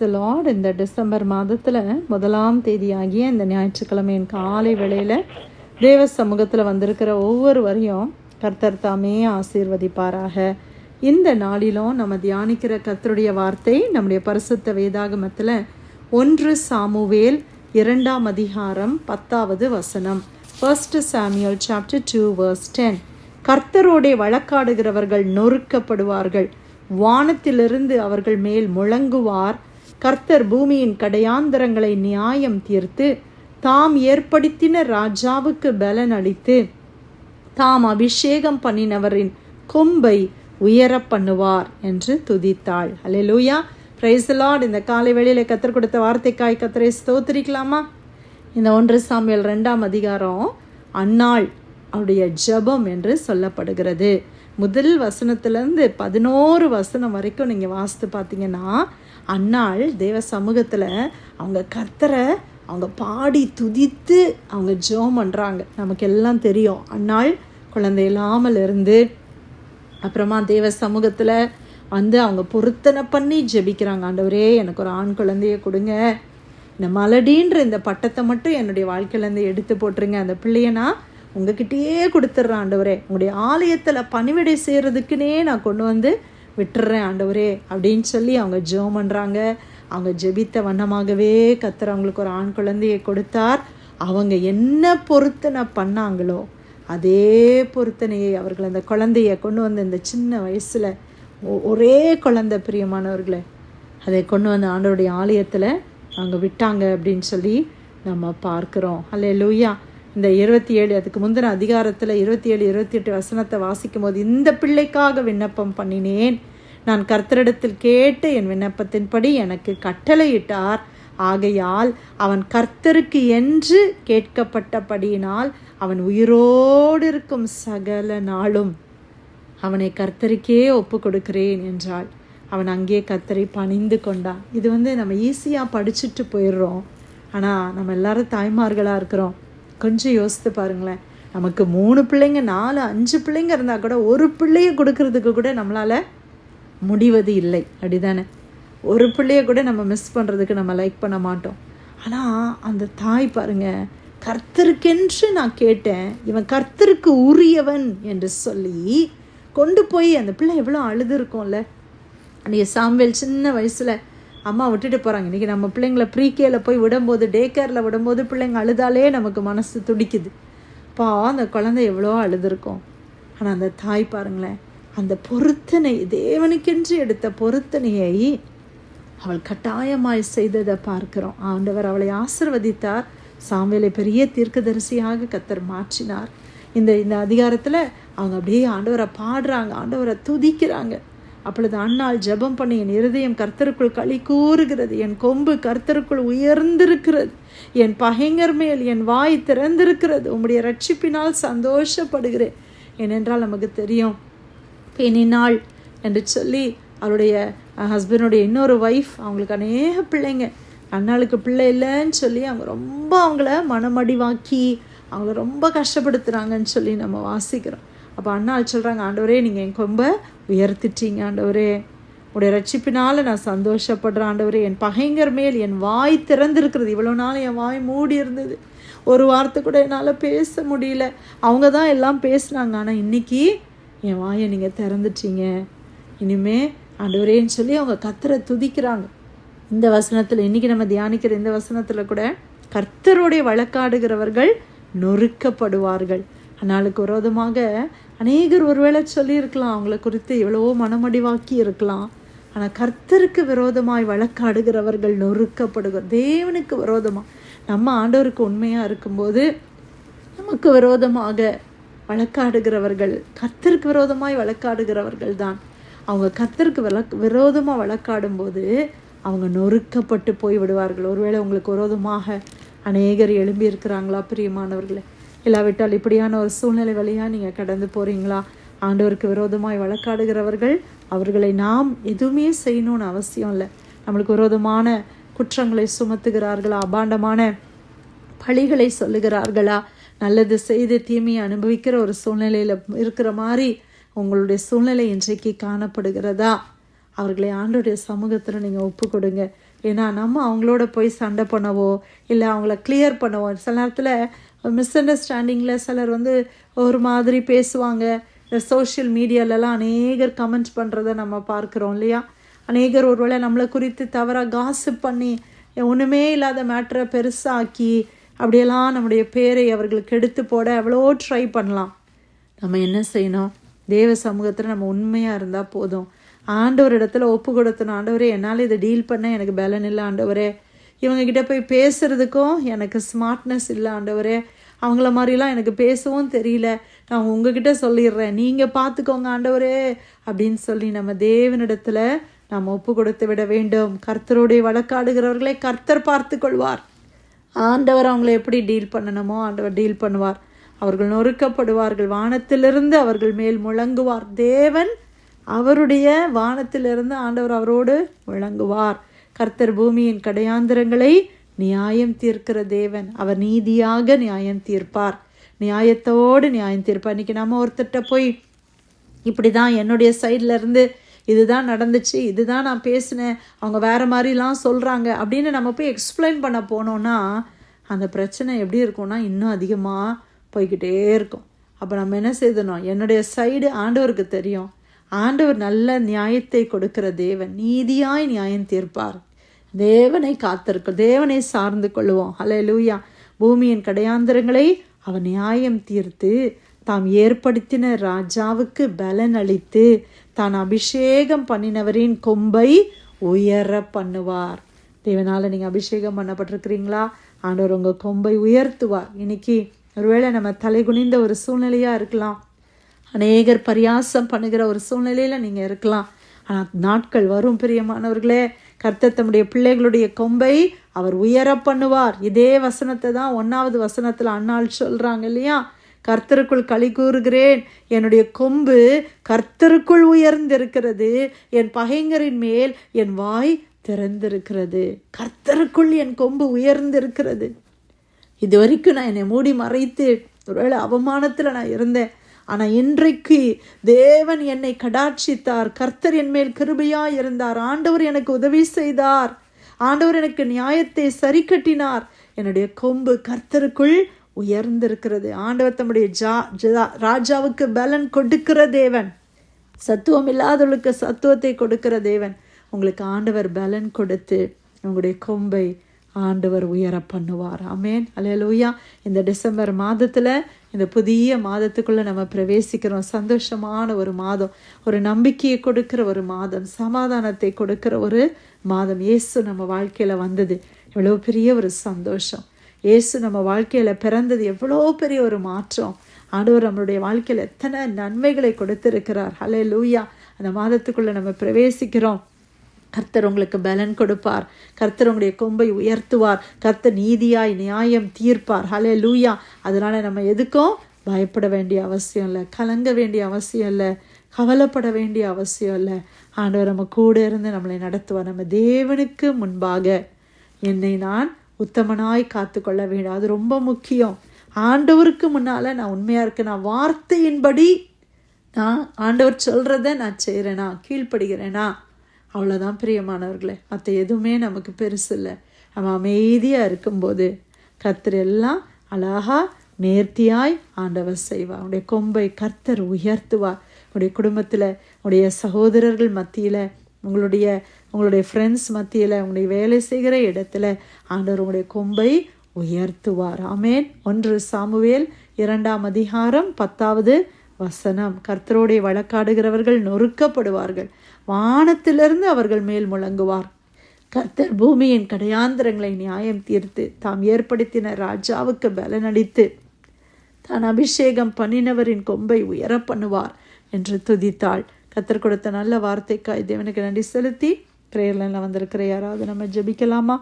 த Lord. இந்த December மாதத்தில் 1ஆம் தேதியாகிய இந்த ஞாயிற்றுக்கிழமையின் காலை வேளையில் தேவ சமூகத்தில் வந்திருக்கிற ஒவ்வொருவரையும் கர்த்தர் தாமே ஆசீர்வதிப்பாராக. இந்த நாளிலும் நம்ம தியானிக்கிற கர்த்தருடைய வார்த்தை நம்முடைய பரிசுத்த வேதாகமத்தில் 1 சாமுவேல் 2ஆம் அதிகாரம் 10வது வசனம். 1 Samuel chapter 2 verse 10. கர்த்தரோடே வழக்காடுகிறவர்கள் நொறுக்கப்படுவார்கள், வானத்திலிருந்து அவர்கள் மேல் முழங்குவார். கர்த்தர் பூமியின் கடையாந்தரங்களை நியாயம் தீர்த்து தாம் ஏற்படுத்தின ராஜாவுக்கு பலன் அளித்து தாம் அபிஷேகம் பண்ணினவரின் கொம்பை உயர பண்ணுவார் என்று துதித்தாள். அல்லேலூயா, பிரைஸ் தி லார்ட். இந்த காலை வேளையில கர்த்தர் கொடுத்த வார்த்தைக்காய் கர்த்தரை ஸ்தோத்திரிக்கலாமா? இந்த 1 சாமுவேல் 2ஆம் அதிகாரம் அன்னாள் அவருடைய ஜெபம் என்று சொல்லப்படுகிறது. முதல் வசனத்திலேருந்து 11 வசனம் வரைக்கும் நீங்கள் வாசித்து பார்த்தீங்கன்னா, அன்னாள் தேவ சமூகத்தில் அவங்க கர்த்தரை அவங்க பாடி துதித்து அவங்க ஜெபம் பண்ணுறாங்க. நமக்கு எல்லாம் தெரியும், அன்னாள் குழந்தை இல்லாமல் இருந்து அப்புறமா தேவ சமூகத்தில் வந்து அவங்க பொருத்தனை பண்ணி ஜெபிக்கிறாங்க. ஆண்டவரே, எனக்கு ஒரு ஆண் குழந்தைய கொடுங்க, இந்த மலடின்ற இந்த பட்டத்தை மட்டும் என்னுடைய வாழ்க்கையிலேருந்து எடுத்து போட்டுருங்க, அந்த பிள்ளைய நான் உங்ககிட்டயே கொடுத்துட்றேன் ஆண்டவரே, உங்களுடைய ஆலயத்தில் பணிவிடை செய்கிறதுக்குன்னே நான் கொண்டு வந்து விட்டுறேன் ஆண்டவரே அப்படின்னு சொல்லி அவங்க ஜெபம் பண்ணுறாங்க. அவங்க ஜெபித்த வண்ணமாகவே கர்த்தர் அவங்களுக்கு ஒரு ஆண் குழந்தையை கொடுத்தார். அவங்க என்ன பொருத்தனை பண்ணாங்களோ அதே பொருத்தனையை அவர்கள் அந்த குழந்தைய கொண்டு வந்து இந்த சின்ன வயசில் ஒரே குழந்தை, பிரியமானவர்களே, அதை கொண்டு வந்து ஆண்டவருடைய ஆலயத்தில் அவங்க விட்டாங்க அப்படின்னு சொல்லி நம்ம பார்க்குறோம். அல்லேலூயா. இந்த 27 அதுக்கு முந்தின அதிகாரத்தில் 27, 28 வசனத்தை வாசிக்கும் போது, இந்த பிள்ளைக்காக விண்ணப்பம் பண்ணினேன், நான் கர்த்தரிடத்தில் கேட்டு என் விண்ணப்பத்தின்படி எனக்கு கட்டளையிட்டார், ஆகையால் அவன் கர்த்தருக்கு என்று கேட்கப்பட்டபடியினால் அவன் உயிரோடு இருக்கும் சகல நாளும் அவனை கர்த்தருக்கே ஒப்பு கொடுக்கிறேன் என்றாள். அவன் அங்கே கர்த்தரை பணிந்து கொண்டான். இது நம்ம ஈஸியாக படிச்சுட்டு போயிடுறோம். ஆனால் நம்ம எல்லாரும் தாய்மார்களாக இருக்கிறோம். கொஞ்சம் யோசித்து பாருங்களேன், நமக்கு 3 பிள்ளைங்க 4, 5 பிள்ளைங்க இருந்தால் கூட ஒரு பிள்ளையை கொடுக்கறதுக்கு கூட நம்மளால் முடிவது இல்லை, அப்படிதானே? ஒரு பிள்ளையை கூட நம்ம மிஸ் பண்ணுறதுக்கு நம்ம லைக் பண்ண மாட்டோம். ஆனால் அந்த தாய் பாருங்க, கர்த்தருக்கென்று நான் கேட்டேன், இவன் கர்த்தருக்கு உரியவன் என்று சொல்லி கொண்டு போய் அந்த பிள்ளை எவ்வளோ அழுது இருக்கும்ல. அன்றைக்கி சாமுவேல் சின்ன வயசில் அம்மா விட்டுட்டு போகிறாங்க. இன்றைக்கி நம்ம பிள்ளைங்களை ப்ரீகேல போய் விடும்போது, டே கேரில் விடும்போது பிள்ளைங்க அழுதாலே நமக்கு மனசு துடிக்குது. அந்த குழந்தை எவ்வளோ அழுதுருக்கும். ஆனால் அந்த தாய் பாருங்களேன், அந்த பொருத்தனை, தேவனுக்கென்று எடுத்த பொருத்தனையை அவள் கட்டாயமாய் செய்ததை பார்க்கிறோம். ஆண்டவர் அவளை ஆசீர்வதித்தார். சாமுவேலை பெரிய தீர்க்கதரிசியாக கர்த்தர் மாற்றினார். இந்த அதிகாரத்தில் அவங்க அப்படியே ஆண்டவரை பாடுறாங்க, ஆண்டவரை துதிக்கிறாங்க. அப்பொழுது அன்னாள் ஜெபம் பண்ணி, என் இருதயம் கர்த்தருக்குள் களி கூறுகிறது, என் கொம்பு கர்த்தருக்குள் உயர்ந்திருக்கிறது, என் பகைஞர் மேல் என் வாய் திறந்திருக்கிறது, உம்முடைய ரட்சிப்பினால் சந்தோஷப்படுகிறேன். ஏனென்றால் நமக்கு தெரியும், பெண்ணினாள் என்று சொல்லி அவருடைய ஹஸ்பண்டுடைய இன்னொரு ஒய்ஃப், அவங்களுக்கு அநேக பிள்ளைங்க, அன்னாளுக்கு பிள்ளை இல்லைன்னு சொல்லி அவங்க ரொம்ப அவங்கள மனமடிவாக்கி அவங்கள ரொம்ப கஷ்டப்படுத்துகிறாங்கன்னு சொல்லி நம்ம வாசிக்கிறோம். அப்போ அன்னாள் சொல்கிறாங்க, ஆண்டவரே, நீங்கள் என் கொம்பை உயர்த்திட்டீங்க ஆண்டவரே, உடைய ரட்சிப்பினால் நான் சந்தோஷப்படுறேன் ஆண்டவரே, என் பகைஞர் மேல் என் வாய் திறந்திருக்கிறது. இவ்வளோ நாள் என் வாய் மூடி இருந்தது, ஒரு வார்த்தை கூட என்னால் பேச முடியல. அவங்க தான் எல்லாம் பேசுனாங்க, ஆனால் இன்றைக்கி என் வாயை நீங்கள் திறந்துட்டீங்க, இனிமே ஆண்டவரேன்னு சொல்லி அவங்க கர்த்தரை துதிக்கிறாங்க. இந்த வசனத்தில், இன்றைக்கி நம்ம தியானிக்கிற இந்த வசனத்தில் கூட, கர்த்தரோடைய வழக்காடுகிறவர்கள் நொறுக்கப்படுவார்கள். அன்னாளுக்கு விரோதமாக அநேகர் ஒருவேளை சொல்லியிருக்கலாம், அவங்கள குறித்து எவ்வளவோ மனமடிவாக்கி இருக்கலாம். ஆனால் கர்த்தருக்கு விரோதமாய் வழக்காடுகிறவர்கள் நொறுக்கப்படுகிற, தேவனுக்கு விரோதமாக, நம்ம ஆண்டவருக்கு உண்மையாக இருக்கும்போது நமக்கு விரோதமாக வழக்காடுகிறவர்கள் கர்த்தருக்கு விரோதமாய் வழக்காடுகிறவர்கள் தான். அவங்க கர்த்தருக்கு விரோதமாக வழக்காடும்போது அவங்க நொறுக்கப்பட்டு போய் விடுவார்கள். ஒருவேளை உங்களுக்கு விரோதமாக அநேகர் எழும்பி இருக்கிறாங்களா பிரியமானவர்களே? இல்லாவிட்டால் இப்படியான ஒரு சூழ்நிலை வழியாக நீங்கள் கடந்து போகிறீங்களா? ஆண்டவருக்கு விரோதமாய் வழக்காடுகிறவர்கள், அவர்களை நாம் எதுவுமே செய்யணும்னு அவசியம் இல்லை. நம்மளுக்கு விரோதமான குற்றங்களை சுமத்துகிறார்களா, அபாண்டமான பழிகளை சொல்லுகிறார்களா, நல்லது செய்து தீமையை அனுபவிக்கிற ஒரு சூழ்நிலையில் இருக்கிற மாதிரி உங்களுடைய சூழ்நிலை இன்றைக்கு காணப்படுகிறதா? அவர்களை ஆண்டவருடைய சமூகத்தில் நீங்கள் ஒப்பு கொடுங்க. ஏன்னா நம்ம அவங்களோட போய் சண்டை பண்ணவோ இல்லை அவங்கள கிளியர் பண்ணவோ, சில நேரத்தில் மிஸ் அண்டர்ஸ்டாண்டிங்கில் சிலர் ஒரு மாதிரி பேசுவாங்க. இந்த சோஷியல் மீடியாலலாம் அநேகர் கமெண்ட் பண்ணுறதை நம்ம பார்க்குறோம் இல்லையா? அநேகர் ஒருவேளை நம்மளை குறித்து தவறாக காசிப் பண்ணி ஒன்றுமே இல்லாத மேட்டரை பெருசாக்கி அப்படியெல்லாம் நம்முடைய பேரை அவர்களுக்கு எடுத்து போட எவ்வளோ ட்ரை பண்ணலாம். நம்ம என்ன செய்யணும்? தேவ சமூகத்தில் நம்ம உண்மையாக இருந்தால் போதும். ஆண்டவர் இடத்துல ஒப்பு கொடுத்தணும். ஆண்டவரே, என்னால் இதை டீல் பண்ண எனக்கு பலன் இல்லை ஆண்டவரே. இவங்ககிட்ட போய் பேசுகிறதுக்கும் எனக்கு ஸ்மார்ட்னஸ் இல்லை ஆண்டவரே. அவங்கள மாதிரிலாம் எனக்கு பேசவும் தெரியல. நான் உங்ககிட்ட சொல்லிடுறேன், நீங்கள் பார்த்துக்கோங்க ஆண்டவரே அப்படின்னு சொல்லி நம்ம தேவனிடத்தில் நாம் ஒப்பு கொடுத்து விட வேண்டும். கர்த்தருடைய வழக்காடுகிறவர்களை கர்த்தர் பார்த்து கொள்வார். ஆண்டவர் அவங்களை எப்படி டீல் பண்ணணுமோ ஆண்டவர் டீல் பண்ணுவார். அவர்கள் நொறுக்கப்படுவார்கள், வானத்திலிருந்து அவர்கள் மேல் முழங்குவார். தேவன் அவருடைய வானத்திலிருந்து ஆண்டவர் அவரோடு முழங்குவார். கர்த்தர் பூமியின் கடையாந்திரங்களை நியாயம் தீர்க்கிற தேவன். அவர் நீதியாக நியாயம் தீர்ப்பார், நியாயத்தோடு நியாயம் தீர்ப்பார். இன்றைக்கி நம்ம ஒருத்தர்கிட்ட போய் இப்படி தான் என்னுடைய சைடில் இருந்து இதுதான் நடந்துச்சு, இதுதான் நான் பேசினேன், அவங்க வேறு மாதிரிலாம் சொல்கிறாங்க அப்படின்னு நம்ம போய் எக்ஸ்பிளைன் பண்ண போனோன்னா அந்த பிரச்சனை எப்படி இருக்கும்னா இன்னும் அதிகமாக போய்கிட்டே இருக்கும். அப்போ நம்ம என்ன செய்யணும்? என்னுடைய சைடு ஆண்டவருக்கு தெரியும். ஆண்டவர் நல்ல நியாயத்தை கொடுக்கிற தேவன், நீதியாய் நியாயம் தீர்ப்பார். தேவனை காத்திருக்கும், தேவனை சார்ந்து கொள்வோம். ஹல்லேலூயா. பூமியின் கடையாந்திரங்களை அவர் நியாயம் தீர்த்து தாம் ஏற்படுத்தின ராஜாவுக்கு பலன் அளித்து தான் அபிஷேகம் பண்ணினவரின் கொம்பை உயர பண்ணுவார். தேவனால் நீங்கள் அபிஷேகம் பண்ணப்பட்டிருக்கிறீங்களா? ஆண்டவர் உங்கள் கொம்பை உயர்த்துவார். இன்னைக்கு ஒருவேளை நம்ம தலை குனிந்த ஒரு சூழ்நிலையாக இருக்கலாம், அநேகர் பரியாசம் பண்ணுகிற ஒரு சூழ்நிலையில் நீங்கள் இருக்கலாம். ஆனால் நாட்கள் வரும் பிரியமானவர்களே, கர்த்தர் தம்முடைய பிள்ளைகளுடைய கொம்பை அவர் உயர பண்ணுவார். இதே வசனத்தை தான் 1வது வசனத்தில் அன்னாள் சொல்கிறாங்க இல்லையா? கர்த்தருக்குள் களி கூறுகிறேன், என்னுடைய கொம்பு கர்த்தருக்குள் உயர்ந்திருக்கிறது, என் பகைஞரின் மேல் என் வாய் திறந்திருக்கிறது. கர்த்தருக்குள் என் கொம்பு உயர்ந்திருக்கிறது. இது வரைக்கும் நான் என்னை மூடி மறைத்து ஒருவேளை அவமானத்தில் நான் இருந்தேன். ஆனால் இன்றைக்கு தேவன் என்னை கடாட்சித்தார். கர்த்தர் என் மேல் கிருபையாக இருந்தார். ஆண்டவர் எனக்கு உதவி செய்தார். ஆண்டவர் எனக்கு நியாயத்தை சரி கட்டினார். என்னுடைய கொம்பு கர்த்தருக்குள் உயர்ந்திருக்கிறது. ஆண்டவர் தம்முடைய ராஜாவுக்கு பலன் கொடுக்கிற தேவன், சத்துவம் இல்லாதவர்களுக்கு சத்துவத்தை கொடுக்கிற தேவன். உங்களுக்கு ஆண்டவர் பலன் கொடுத்து உங்களுடைய கொம்பை ஆண்டவர் உயர பண்ணுவார். ஆமேன். அல்லேலூயா. இந்த டிசம்பர் மாதத்தில், இந்த புதிய மாதத்துக்குள்ளே நம்ம பிரவேசிக்கிறோம். சந்தோஷமான ஒரு மாதம், ஒரு நம்பிக்கையை கொடுக்கிற ஒரு மாதம், சமாதானத்தை கொடுக்கிற ஒரு மாதம். இயேசு நம்ம வாழ்க்கையில் வந்தது எவ்வளோ பெரிய ஒரு சந்தோஷம். இயேசு நம்ம வாழ்க்கையில் பிறந்தது எவ்வளோ பெரிய ஒரு மாற்றம். ஆண்டவர் நம்மளுடைய வாழ்க்கையில் எத்தனை நன்மைகளை கொடுத்திருக்கிறார். அல்லேலூயா. அந்த மாதத்துக்குள்ளே நம்ம பிரவேசிக்கிறோம். கர்த்தர் உங்களுக்கு பலன் கொடுப்பார். கர்த்தர் உங்களுடைய கொம்பை உயர்த்துவார். கர்த்தர் நீதியாய் நியாயம் தீர்ப்பார். ஹல்லேலூயா. அதனால் நம்ம எதுக்கும் பயப்பட வேண்டிய அவசியம் இல்லை, கலங்க வேண்டிய அவசியம் இல்லை, கவலைப்பட வேண்டிய அவசியம் இல்லை. ஆண்டவர் நம்ம கூட இருந்து நம்மளை நடத்துவார். நம்ம தேவனுக்கு முன்பாக என்னை நான் உத்தமனாய் காத்து கொள்ள வேண்டும். அது ரொம்ப முக்கியம். ஆண்டவருக்கு முன்னால் நான் உண்மையாக இருக்கேன், நான் வார்த்தையின்படி நான் ஆண்டவர் சொல்கிறத நான் செய்கிறேனா, கீழ்ப்படுகிறேனா, அவ்வளோதான் பிரியமானவர்களே. மற்ற எதுவுமே நமக்கு பெருசு இல்லை. நம்ம அமைதியாக இருக்கும்போது கர்த்தர் எல்லாம் அழகாக நேர்த்தியாய் ஆண்டவர் செய்வார். உடைய கொம்பை கர்த்தர் உயர்த்துவார். உடைய குடும்பத்தில், உடைய சகோதரர்கள் மத்தியில், உங்களுடைய ஃப்ரெண்ட்ஸ் மத்தியில், உங்களுடைய வேலை செய்கிற இடத்துல ஆண்டவர் உங்களுடைய கொம்பை உயர்த்துவார். ஆமேன். 1 சாமுவேல் 2ஆம் அதிகாரம் 10வது வசனம். கர்த்தரோடைய வழக்காடுகிறவர்கள் நொறுக்கப்படுவார்கள், வானத்திலிருந்து அவர்கள் மேல் முழங்குவார். கர்த்தர் பூமியின் கடையாந்திரங்களை நியாயம் தீர்த்து தாம் ஏற்படுத்தின ராஜாவுக்கு பலனளித்து தான் அபிஷேகம் பண்ணினவரின் கொம்பை உயர பண்ணுவார் என்று துதித்தாள். கர்த்தர் கொடுத்த நல்ல வார்த்தைக்காய் தேவனுக்கு நன்றி செலுத்தி பிரேயர்ல வந்திருக்கிற யாராவது நம்ம ஜெபிக்கலாமா?